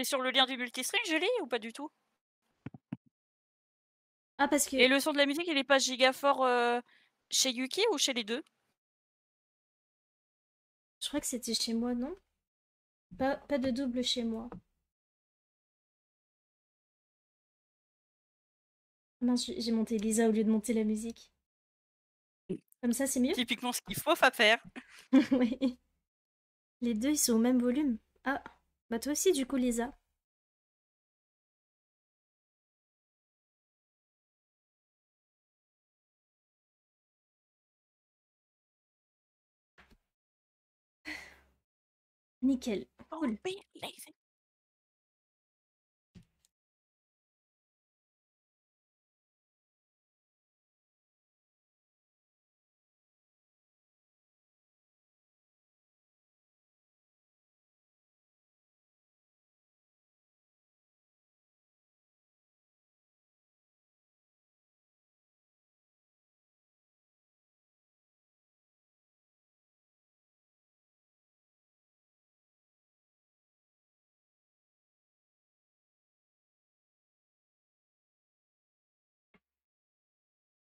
t'es sur le lien du multistream, Julie, ou pas du tout? Ah, parce que Et le son de la musique, il est pas giga fort chez Yuki ou chez les deux? je crois que c'était chez moi, non? Pas de double chez moi. Mince, j'ai monté Lisa au lieu de monter la musique. Comme ça, c'est mieux? Typiquement ce qu'il faut faire. Oui. Les deux, ils sont au même volume. Ah, bah toi aussi, du coup, Lisa. Nickel. Don't Cool. be lazy.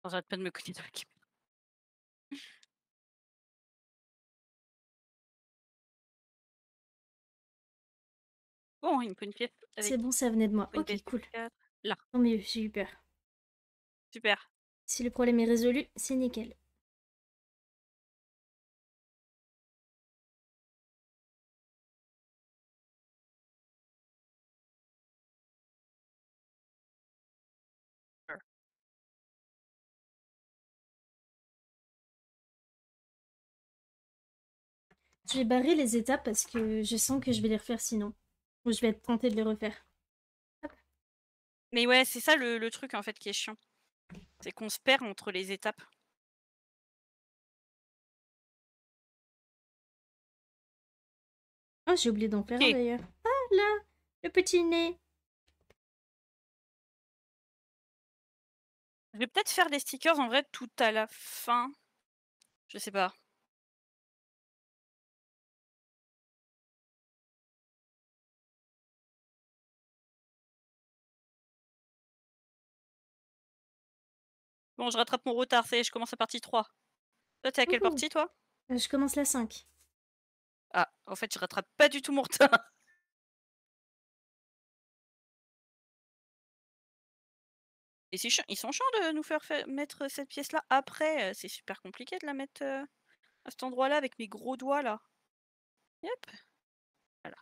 J'arrête pas de me cogner dans la caméra. Bon, il me faut une pièce C'est avec bon, ça venait de moi. une Ok, pièce cool. 4. Là, Tant mieux, j'ai eu peur. super. Si le problème est résolu, c'est nickel. Je vais barrer les étapes parce que je sens que je vais les refaire sinon. Ou je vais être tentée de les refaire. Hop. Mais ouais, c'est ça le truc en fait qui est chiant. C'est qu'on se perd entre les étapes. Oh, j'ai oublié d'en faire un Ok. d'ailleurs. Ah là, le petit nez. Je vais peut-être faire des stickers en vrai tout à la fin. Je sais pas. Bon, je rattrape mon retard, ça y est, je commence la partie 3. Toi, t'es à quelle Wouhou. partie, toi? Je commence la 5. Ah, en fait, je rattrape pas du tout mon retard. Et ils sont chiants de nous faire mettre cette pièce-là après. C'est super compliqué de la mettre à cet endroit-là avec mes gros doigts, là. Yep. Voilà.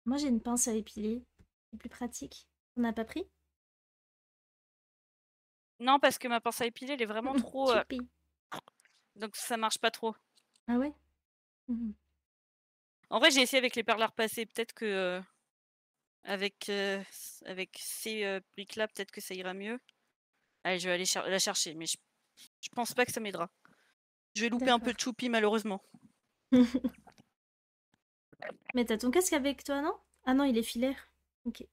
Moi, j'ai une pince à épiler. C'est plus pratique. On n'a pas pris? Non, parce que ma pince à épiler, elle est vraiment trop... Choupi. Donc ça marche pas trop. Ah ouais? Mhm. En vrai, j'ai essayé avec les perles à repasser. Peut-être que... avec ces briques-là, peut-être que ça ira mieux. Allez, je vais aller la chercher, mais je pense pas que ça m'aidera. Je vais louper un peu D'accord. de choupi, malheureusement. Mais t'as ton casque avec toi, non? Ah non, il est filaire. Ok.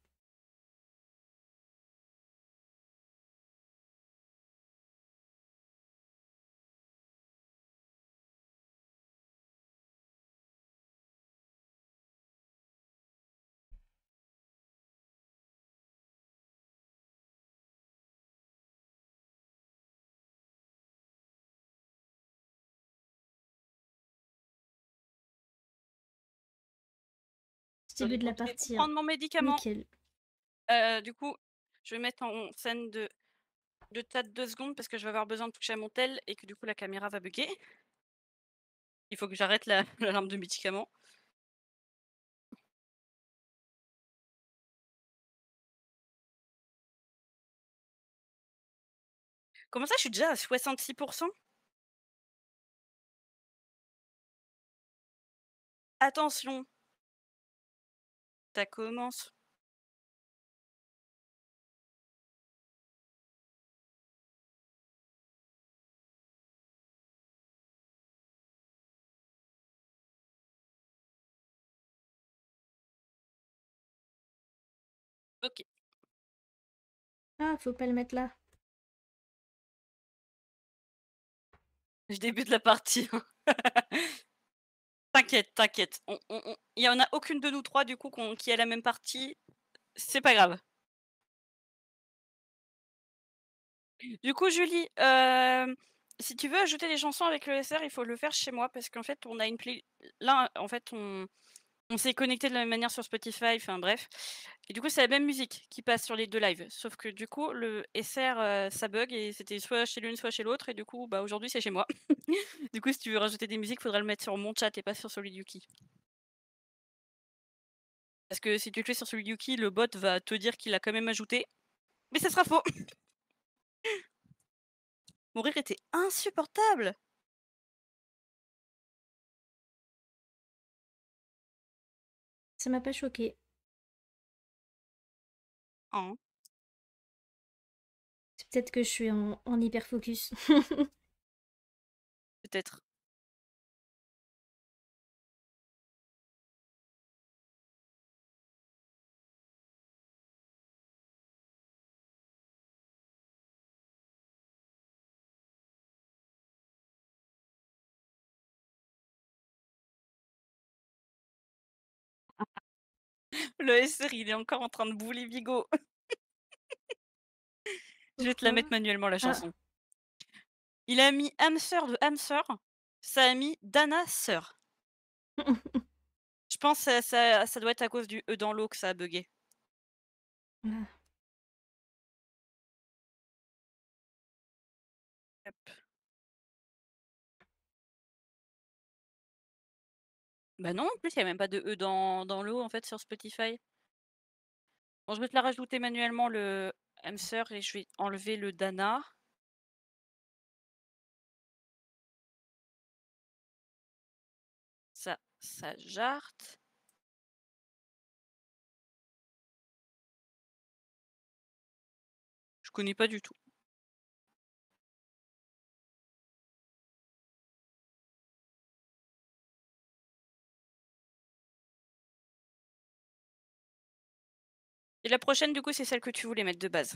Petit Je début vais de la continuer pour partie, hein. prendre mon médicament. Nickel. Du coup, je vais mettre en scène de tas de 2 secondes parce que je vais avoir besoin de toucher à mon tel et que du coup la caméra va bugger. Il faut que j'arrête l'alarme de médicaments. Comment ça, je suis déjà à 66%? Attention, ça commence. Ok, Ah, faut pas le mettre là. je débute la partie. 5 T'inquiète, t'inquiète. Il y en a aucune de nous 3 du coup qui a la même partie, c'est pas grave. Du coup Julie, si tu veux ajouter des chansons avec le SR, il faut le faire chez moi parce qu'en fait on a une play là en fait on s'est connecté de la même manière sur Spotify, enfin bref et du coup c'est la même musique qui passe sur les 2 lives. Sauf que du coup le SR, ça bug et c'était soit chez l'une, soit chez l'autre et du coup, bah, aujourd'hui c'est chez moi. Du coup si tu veux rajouter des musiques, faudra le mettre sur mon chat et pas sur celui de Yuki. Parce que si tu le fais sur celui de Yuki, le bot va te dire qu'il a quand même ajouté, mais ça sera faux. Mon rire était insupportable! Ça m'a pas choqué. Hein, C'est peut-être que je suis en hyper focus. peut-être. Le SR, il est encore en train de bully Vigo. Je vais te la Pourquoi? mettre manuellement la Ah, chanson. Il a mis âme sœur de âme sœur, ça a mis Dana sœur. Je pense ça doit être à cause du E dans l'eau que ça a buggé. ah. Hop. Bah non, en plus, il y a même pas de E dans l'eau, en fait, sur Spotify. Bon, je vais te la rajouter manuellement le âme sœur et je vais enlever le Dana. Ça jarte. Je connais pas du tout. Et la prochaine, du coup, c'est celle que tu voulais mettre de base.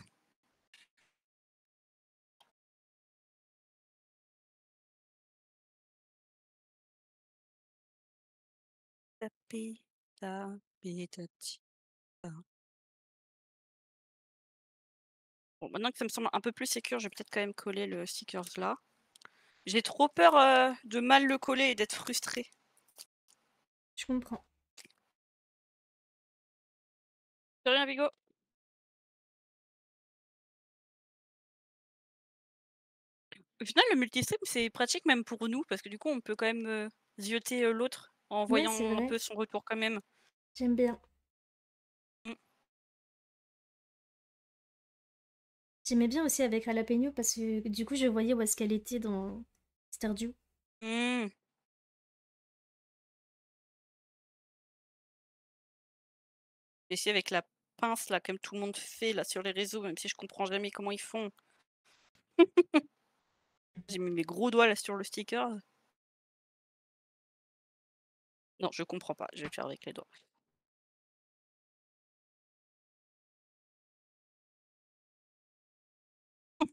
Tapé, tapé, tati, ta. Bon, maintenant que ça me semble un peu plus sécure, je vais peut-être quand même coller le stickers là. J'ai trop peur de mal le coller et d'être frustrée. Je comprends. De rien, Vigo. Au final, le multistream, c'est pratique même pour nous, parce que du coup, on peut quand même zioter l'autre en Ouais, c'est voyant un vrai. peu son retour quand même. J'aime bien. Mm. J'aimais bien aussi avec Jalapeno parce que du coup, je voyais où est-ce qu'elle était dans Stardew. Mm. Essayer avec la pince, là, comme tout le monde fait là sur les réseaux, même si je comprends jamais comment ils font. J'ai mis mes gros doigts là sur le sticker. Non, je comprends pas, je vais le faire avec les doigts.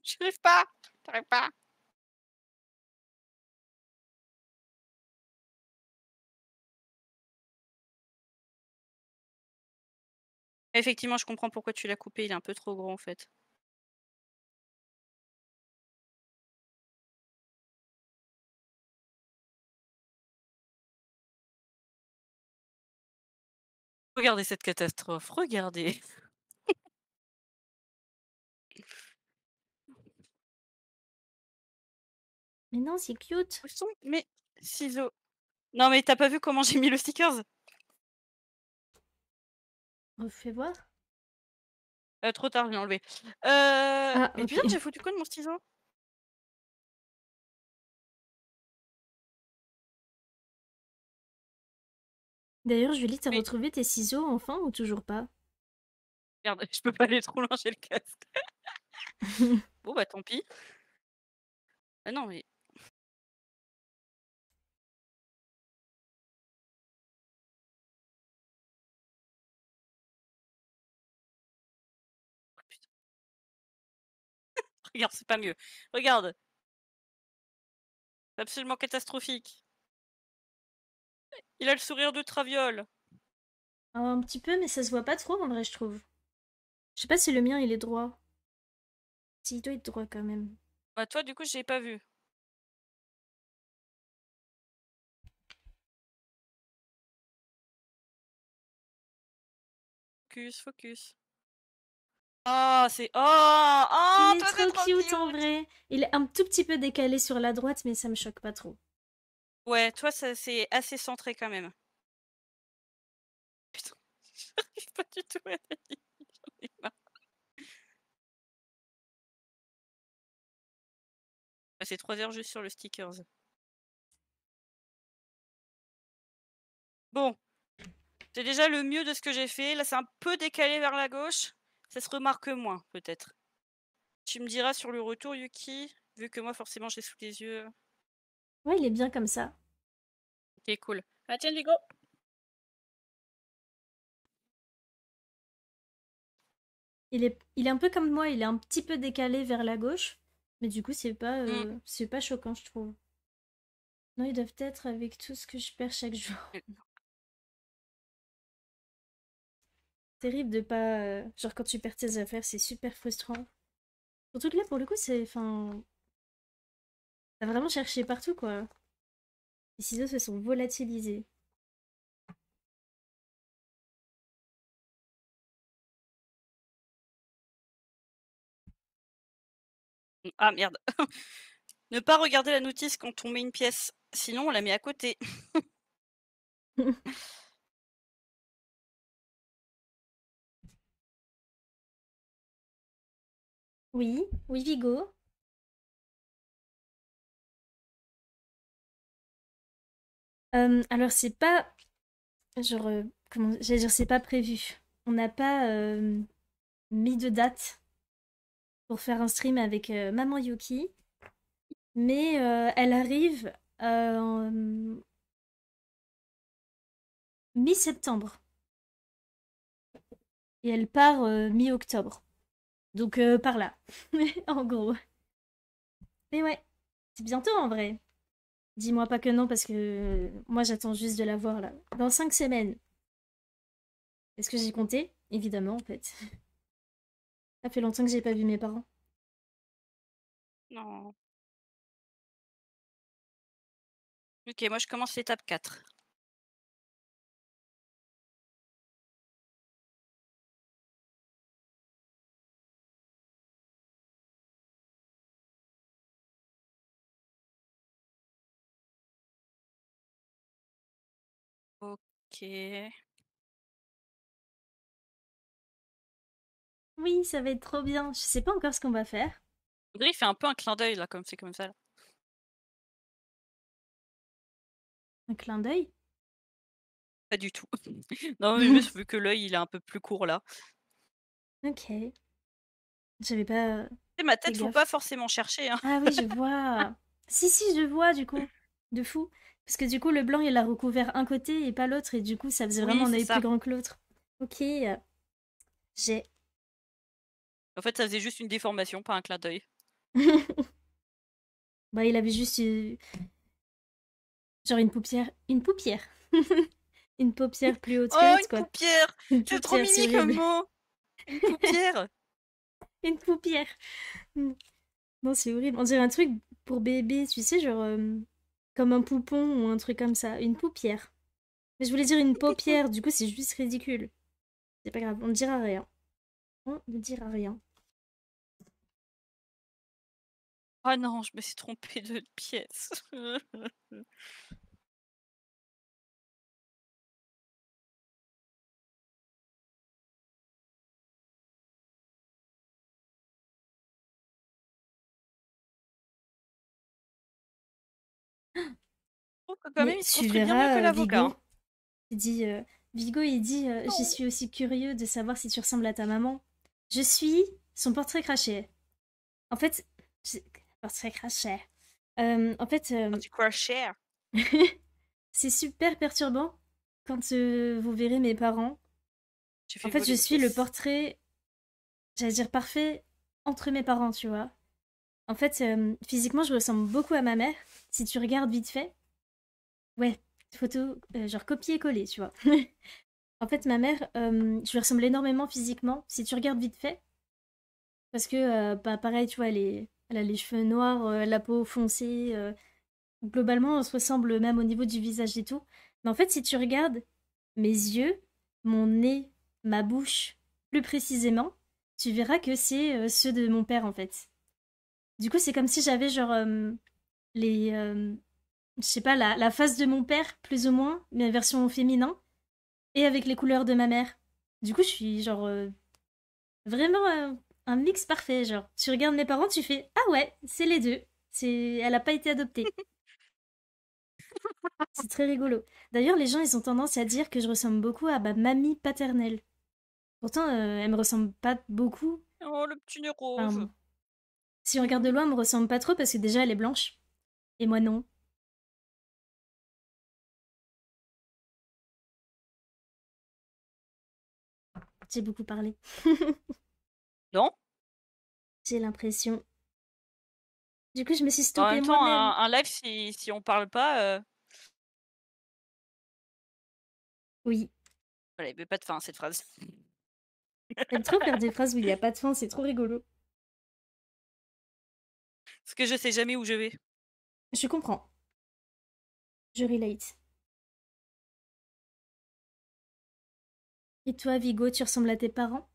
J'y arrive pas! J'arrive pas! Effectivement, je comprends pourquoi tu l'as coupé, il est un peu trop gros en fait. Regardez cette catastrophe, regardez. Mais non, c'est cute. Où sont mes ciseaux? Non mais t'as pas vu comment j'ai mis le stickers? Fais voir. Trop tard, je l'ai enlevé. Ah, Mais ok. putain, j'ai foutu quoi de mon ciseau? D'ailleurs, Julie, t'as Mais retrouvé tes ciseaux enfin ou toujours pas? merde, je peux pas aller trop loin, j'ai le casque. Bon bah tant pis. Ah non mais oh putain, regarde, c'est pas mieux. Regarde, c'est absolument catastrophique. Il a le sourire de Traviole. Un petit peu, mais ça se voit pas trop en vrai, je trouve. Je sais pas si le mien il est droit. Si, il doit être droit quand même. Bah toi, du coup, j'ai pas vu. Focus, focus. Ah, c'est... Oh, oh, Il est toi, t'es trop trop cute en cute. vrai. Il est un tout petit peu décalé sur la droite, mais ça me choque pas trop. Ouais, toi, ça c'est assez centré quand même. Putain, j'arrive pas du tout à la lire. J'en ai marre. C'est 3 heures juste sur le stickers. Bon, c'est déjà le mieux de ce que j'ai fait. Là, c'est un peu décalé vers la gauche. Ça se remarque moins, peut-être. Tu me diras sur le retour, Yuki, vu que moi, forcément, j'ai sous les yeux. Ouais, il est bien comme ça. Ok, cool. Ah, tiens, Hugo. Il est un peu comme moi, il est un petit peu décalé vers la gauche. Mais du coup, Mm. c'est pas choquant, je trouve. Non, ils doivent être avec tout ce que je perds chaque jour. Terrible de pas. Genre, quand tu perds tes affaires, c'est super frustrant. Surtout que là, pour le coup, c'est. Enfin. T'as vraiment cherché partout, quoi. Les ciseaux se sont volatilisés. Ah, merde. Ne pas regarder la notice quand on met une pièce. Sinon, on la met à côté. Oui, oui, Vigo. Alors, c'est pas. Genre. Comment. J'allais dire, c'est pas prévu. On n'a pas mis de date pour faire un stream avec Maman Yuki. Mais elle arrive en mi-septembre. Et elle part mi-octobre. Donc par là. En gros. Mais ouais, c'est bientôt en vrai. Dis-moi pas que non parce que moi j'attends juste de la voir là. Dans 5 semaines. Est-ce que j'ai compté? Évidemment en fait. Ça fait longtemps que j'ai pas vu mes parents. Non. Ok, moi je commence l'étape 4. Ok. Oui, ça va être trop bien. Je sais pas encore ce qu'on va faire. Audrey fait un peu un clin d'œil là, comme c'est comme ça. Là. Un clin d'œil. Pas du tout. Non, mais juste vu que l'œil il est un peu plus court là. Ok. J'avais pas Et ma fait tête, faut pas gaffe. forcément chercher. Hein. Ah oui, je vois. Si, si, je vois du coup. De fou. Parce que du coup, le blanc, il a recouvert un côté et pas l'autre. Et du coup, ça faisait vraiment Oui, un c'est œil plus ça. grand que l'autre. Ok. J'ai. En fait, ça faisait juste une déformation, pas un clin d'œil. Bah, il avait juste genre une paupière. Une paupière. Une paupière plus haute que Oh, l'autre, une quoi. paupière! Une C'est trop paupière, c'est mimi comme horrible. mot! Une paupière! Une paupière. Non, c'est horrible. On dirait un truc pour bébé, tu sais, genre comme un poupon ou un truc comme ça. Une paupière. Mais je voulais dire une paupière, du coup, c'est juste ridicule. C'est pas grave, on ne dira rien. On ne dira rien. Oh non, je me suis trompée de pièce. Je trouve que quand même, Mais il se tu construit bien mieux que verras, l'avocat. Vigo. Hein. Il dit, Vigo, il dit, je Non. suis aussi curieux de savoir si tu ressembles à ta maman. Je suis son portrait craché. En fait, portrait craché. En fait, Oh, tu crois cher. c'est super perturbant quand vous verrez mes parents. J'ai En fait fait, voler je une suis le pièce. portrait, j'allais dire parfait, entre mes parents, tu vois. En fait, physiquement, je ressemble beaucoup à ma mère. Si tu regardes vite fait, ouais. Photo, genre copier-coller, tu vois. En fait, ma mère, je lui ressemble énormément physiquement. Si tu regardes vite fait, parce que, bah, pareil, tu vois, elle a les cheveux noirs, la peau foncée. Globalement, on se ressemble même au niveau du visage et tout. Mais en fait, si tu regardes mes yeux, mon nez, ma bouche, plus précisément, tu verras que c'est ceux de mon père, en fait. Du coup, c'est comme si j'avais genre les, je sais pas, la face de mon père, plus ou moins, mais version féminin, et avec les couleurs de ma mère. Du coup, je suis genre vraiment un mix parfait, genre. Tu regardes mes parents, tu fais ah ouais, c'est les deux. Elle a pas été adoptée. C'est très rigolo. D'ailleurs, les gens, ils ont tendance à dire que je ressemble beaucoup à ma mamie paternelle. Pourtant, elle me ressemble pas beaucoup. Oh, le petit nez rose. Enfin, si on regarde de loin, elle me ressemble pas trop parce que déjà, elle est blanche. Et moi, non. J'ai beaucoup parlé. Non? J'ai l'impression. Du coup, je me suis En stoppée même temps, moi-même. un live, si on parle pas, Oui. voilà, il veut pas de fin, cette phrase. J'aime trop faire des phrases où il n'y a pas de fin, c'est trop rigolo. Parce que je sais jamais où je vais. Je comprends. Je relate. Et toi, Vigo, tu ressembles à tes parents?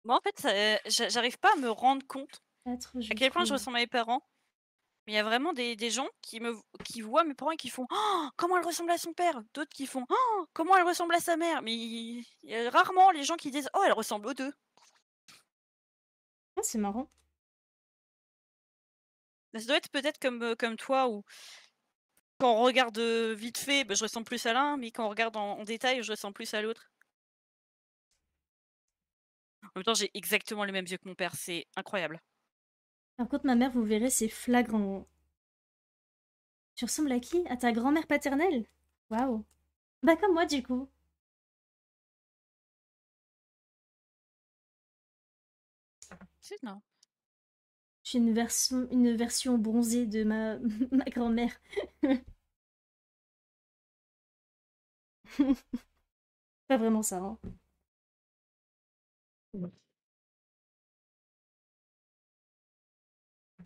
Moi, en fait, j'arrive pas à me rendre compte Pas trop, à je quel point je trouve. ressemble à mes parents. Mais il y a vraiment des gens qui voient mes parents et qui font «Oh, comment elle ressemble à son père!» D'autres qui font «Oh, comment elle ressemble à sa mère!» Mais il y a rarement les gens qui disent «Oh, elle ressemble aux 2». Ah, c'est marrant. Ça doit être peut-être comme toi où quand on regarde, vite fait, bah, je ressemble plus à l'un, mais quand on regarde en détail, je ressemble plus à l'autre. En même temps, j'ai exactement les mêmes yeux que mon père, c'est incroyable. Par contre, ma mère, vous verrez, c'est flagrant. Tu ressembles à qui? À ta grand-mère paternelle? Waouh. Bah, comme moi, du coup. C'est non. Je suis une version bronzée de ma grand-mère. Pas vraiment ça, hein.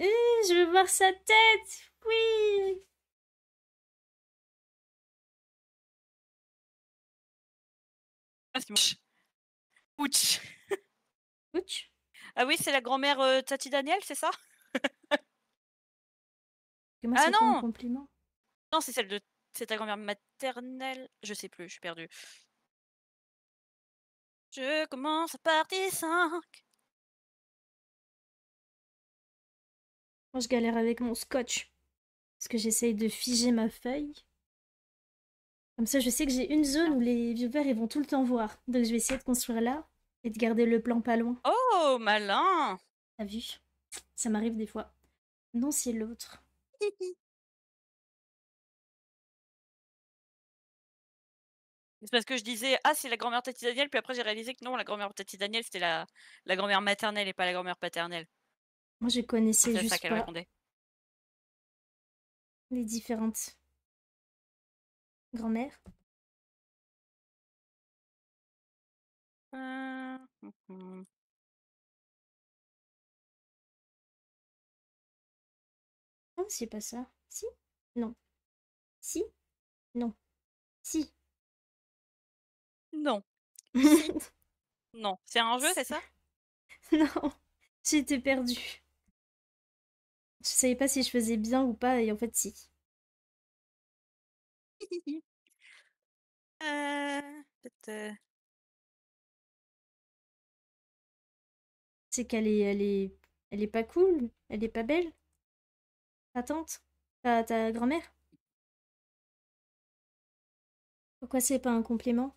Je veux voir sa tête! Oui! Ah, c'est moche. Ouch! Ouch! Ah oui, c'est la grand-mère, Tati Daniel, c'est ça? Que moi, Ah c'est pas un non! compliment. Non, c'est ta grand-mère maternelle? Je sais plus, je suis perdue. Je commence à partie 5. Moi, je galère avec mon scotch. Parce que j'essaye de figer ma feuille. Comme ça, je sais que j'ai une zone où les viewers ils vont tout le temps voir. Donc, je vais essayer de construire là et de garder le plan pas loin. Oh, malin! T'as vu? Ça m'arrive des fois. Non, c'est l'autre. C'est parce que je disais: «Ah, c'est la grand-mère Tati Daniel», puis après j'ai réalisé que non, la grand-mère Tati Daniel, c'était la grand-mère maternelle et pas la grand-mère paternelle. Moi, je Donc connaissais c'est ça juste qu'elle pas répondait. les différentes grand-mères. Mmh mh. Non, c'est pas ça. Si? Non. Si? Non. Si. Non. Si. Non. C'est un jeu, c'est ça? Non. J'ai été perdue. Je savais pas si je faisais bien ou pas, et en fait, si. Peut-être, C'est elle est pas cool. Elle est pas belle. Ta tante? Ta grand-mère? Pourquoi c'est pas un compliment?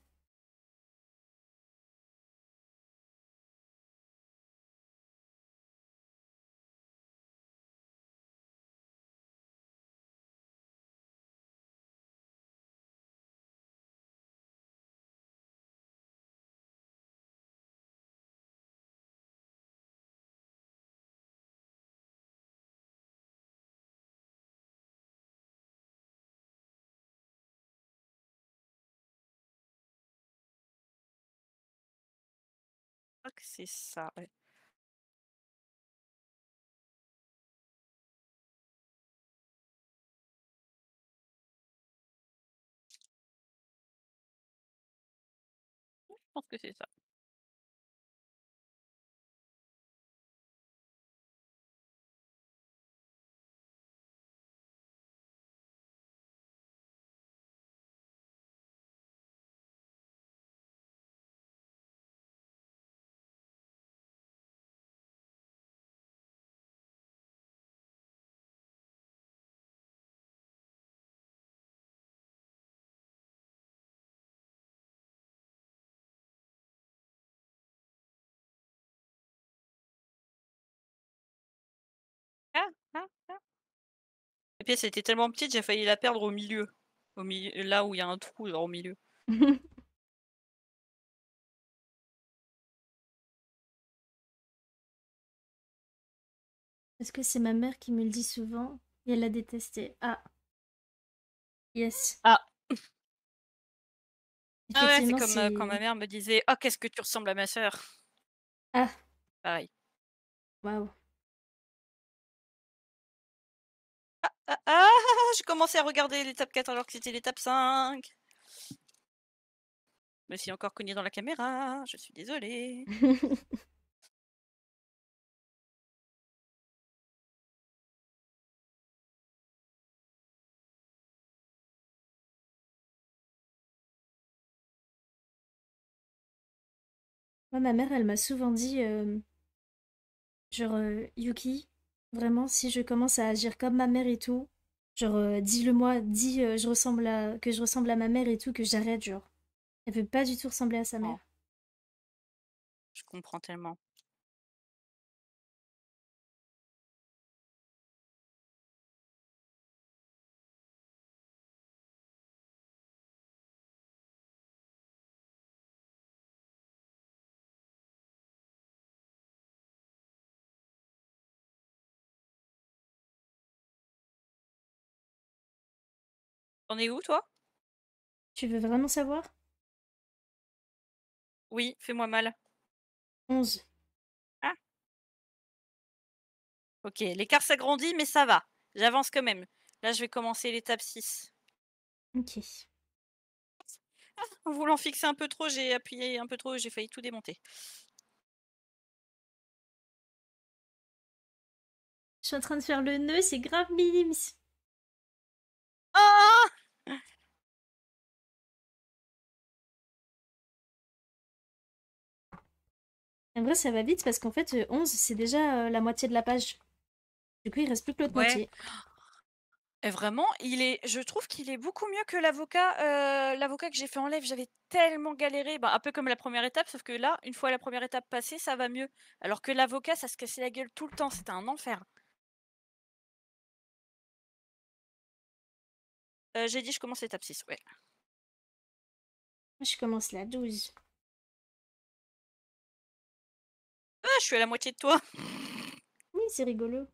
crois que c'est ça, ouais. Je pense que c'est ça. Ah, ah, ah. La pièce était tellement petite, j'ai failli la perdre au milieu. Au milieu, là où il y a un trou, genre au milieu. Est-ce que c'est ma mère qui me le dit souvent et elle l'a détesté? Ah, yes. Ah! Ah ouais, c'est Effectivement, comme, quand ma c'est... mère me disait: «Oh qu'est-ce que tu ressembles à ma sœur!» Ah, Pareil. waouh. Ah, ah! J'ai commencé à regarder l'étape 4 alors que c'était l'étape 5. Je me suis encore cognée dans la caméra, je suis désolée. Moi, ma mère, elle m'a souvent dit, genre, Yuki, vraiment, si je commence à agir comme ma mère et tout, genre, dis-le moi, dis que je ressemble à ma mère et tout, que j'arrête, genre. Elle veut pas du tout ressembler à sa mère. Oh, je comprends tellement. Tu en es où toi? Tu veux vraiment savoir? Oui, fais-moi mal. 11. Ah! OK, l'écart s'agrandit mais ça va. J'avance quand même. Là, je vais commencer l'étape 6. Ok. En voulant fixer un peu trop, j'ai appuyé un peu trop, j'ai failli tout démonter. Je suis en train de faire le nœud, c'est grave minims. Ah! En vrai, ça va vite parce qu'en fait, 11, c'est déjà la moitié de la page. Du coup, il reste plus que l'autre Ouais. moitié. Et vraiment, je trouve qu'il est beaucoup mieux que l'avocat que j'ai fait en live. J'avais tellement galéré, bah, un peu comme la première étape, sauf que là, une fois la première étape passée, ça va mieux. Alors que l'avocat, ça se cassait la gueule tout le temps, c'était un enfer. J'ai dit je commence l'étape 6, ouais. Moi, je commence la 12. Ah, je suis à la moitié de toi. Oui, c'est rigolo.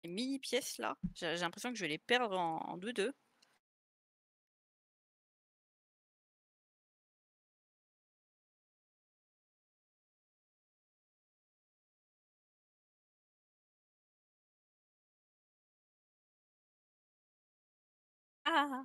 Les mini pièces là, j'ai l'impression que je vais les perdre en 2-2. Ah!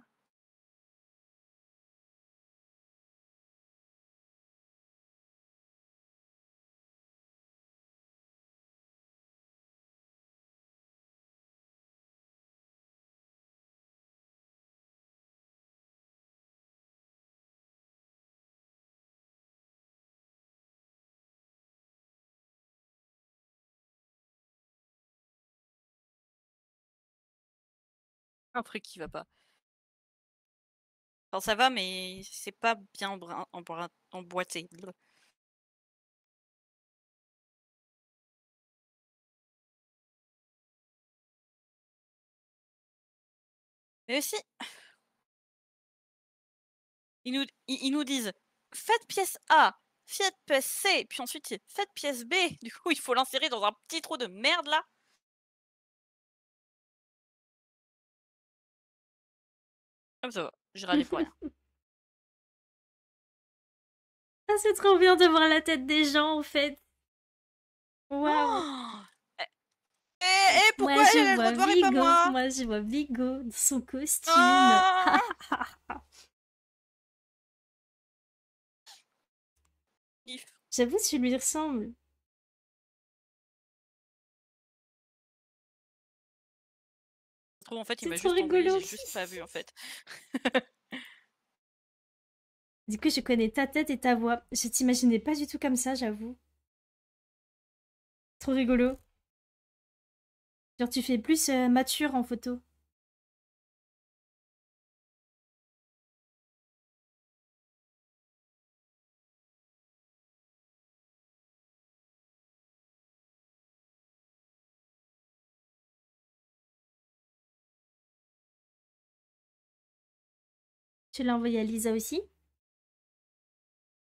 Un truc qui va pas. Enfin, ça va, mais c'est pas bien emboîté. Mais si, ils nous disent faites pièce A, faites pièce C, puis ensuite faites pièce B. Du coup, il faut l'insérer dans un petit trou de merde là. Ah, ça va, j'ai râlé pour rien. Ah, c'est trop bien de voir la tête des gens, en fait. Waouh. Oh eh, Moi, pourquoi je elle a le droit vois de voir et pas Vigo. moi? Moi, je vois Vigo dans son costume. Ah Kiff. J'avoue, tu lui ressembles. Je trouve, en fait, il C'est m'a trop juste envoyé, rigolo. j'ai juste pas vu, en fait. Du coup, je connais ta tête et ta voix. Je t'imaginais pas du tout comme ça, j'avoue. Trop rigolo. Genre, tu fais plus mature en photo. Tu l'as envoyé à Lisa aussi?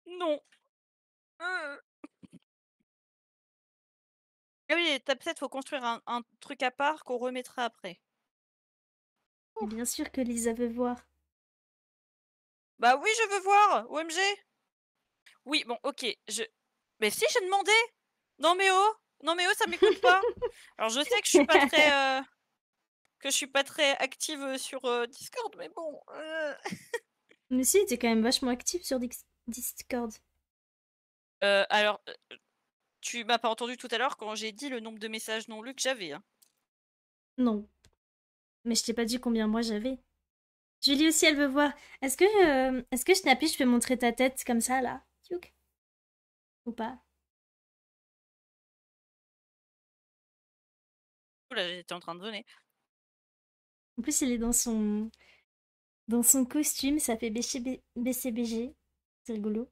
Non. Euh. Ah oui, peut-être faut construire un truc à part qu'on remettra après. Mais bien sûr que Lisa veut voir. Bah oui, je veux voir, OMG. Oui, bon, ok, Mais si, j'ai demandé. Non mais oh, non mais oh, ça m'écoute pas. Alors je sais que je suis pas très, active sur Discord, mais bon. Mais si, t'es quand même vachement active sur Discord. Alors, tu m'as pas entendu tout à l'heure quand j'ai dit le nombre de messages non lus que j'avais. Hein. Non. Mais je t'ai pas dit combien moi j'avais. Julie aussi, elle veut voir. Est-ce que Snappy, je peux montrer ta tête comme ça, là? Tchouk. Ou pas? Oula, j'étais en train de donner. En plus, il est dans son costume, ça fait BCBG. C'est rigolo.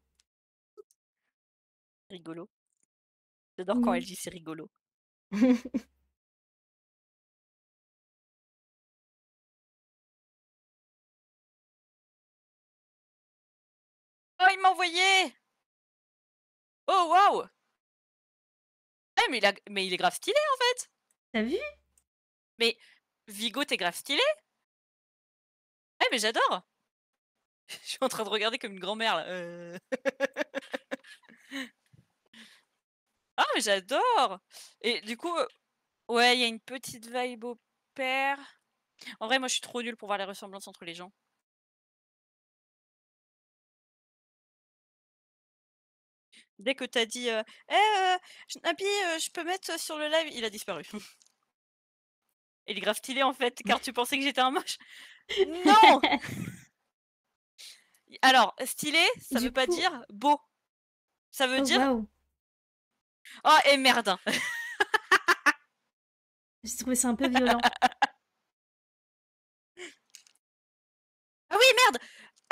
Rigolo. J'adore quand elle Oui. dit c'est rigolo. Oh, il m'a envoyé. Oh, waouh. Eh, mais il est grave stylé, en fait. T'as vu? Mais Vigo, t'es grave stylé. Eh, mais j'adore. Je suis en train de regarder comme une grand-mère, là. Ah, mais j'adore. Et du coup, ouais, il y a une petite vibe au père. En vrai, moi, je suis trop nulle pour voir les ressemblances entre les gens. Dès que t'as dit, Nabi, je peux mettre sur le live, il a disparu. Il est grave stylé, en fait, car tu pensais que j'étais un moche. Non. Alors, stylé, ça Du veut pas coup... dire beau. Ça veut Oh, dire... waouh. Oh, et merde. J'ai trouvé ça un peu violent. Ah oui, merde.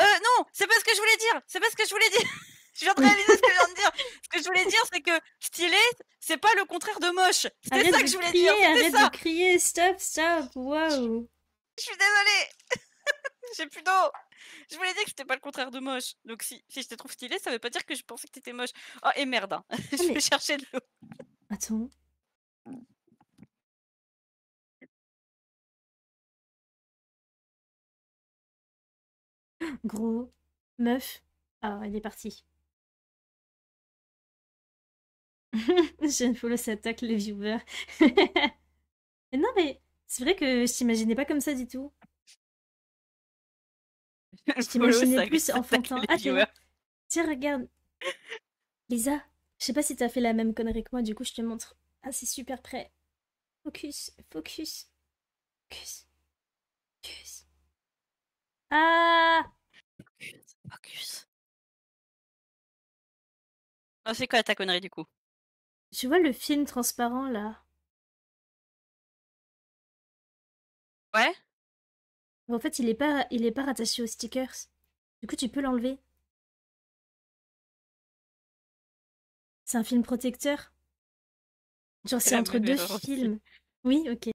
Non, c'est pas ce que je voulais dire. C'est pas ce que je voulais dire. Je viens de réaliser ce que je viens de dire. Ce que je voulais dire, c'est que stylé, c'est pas le contraire de moche. C'était ça que je voulais dire. C'était Arrête de ça. crier, stop, stop, waouh. Je suis désolée. J'ai plus d'eau. Je voulais dire que c'était pas le contraire de moche. Donc si je te trouve stylé, ça veut pas dire que je pensais que t'étais moche. Oh, et merde. Hein. Ah, Je vais mais... chercher de l'eau. Attends. Gros. Meuf. Ah, elle est partie. Jeune follow s'attaque les viewers. Mais non, mais c'est vrai que je t'imaginais pas comme ça du tout. Le Je follow, t'imaginais ça plus attaque enfantin. les Ah, t'es là. viewers. Tiens, regarde. Lisa, je sais pas si t'as fait la même connerie que moi, du coup, je te montre. Ah, c'est super près. Focus, focus, focus, focus. Ah! Focus. Oh, c'est quoi ta connerie du coup? Tu vois le film transparent là? Ouais? En fait, il est pas rattaché aux stickers. Du coup, tu peux l'enlever. C'est un film protecteur. Genre, c'est La entre même deux erreur aussi. films. Oui, ok.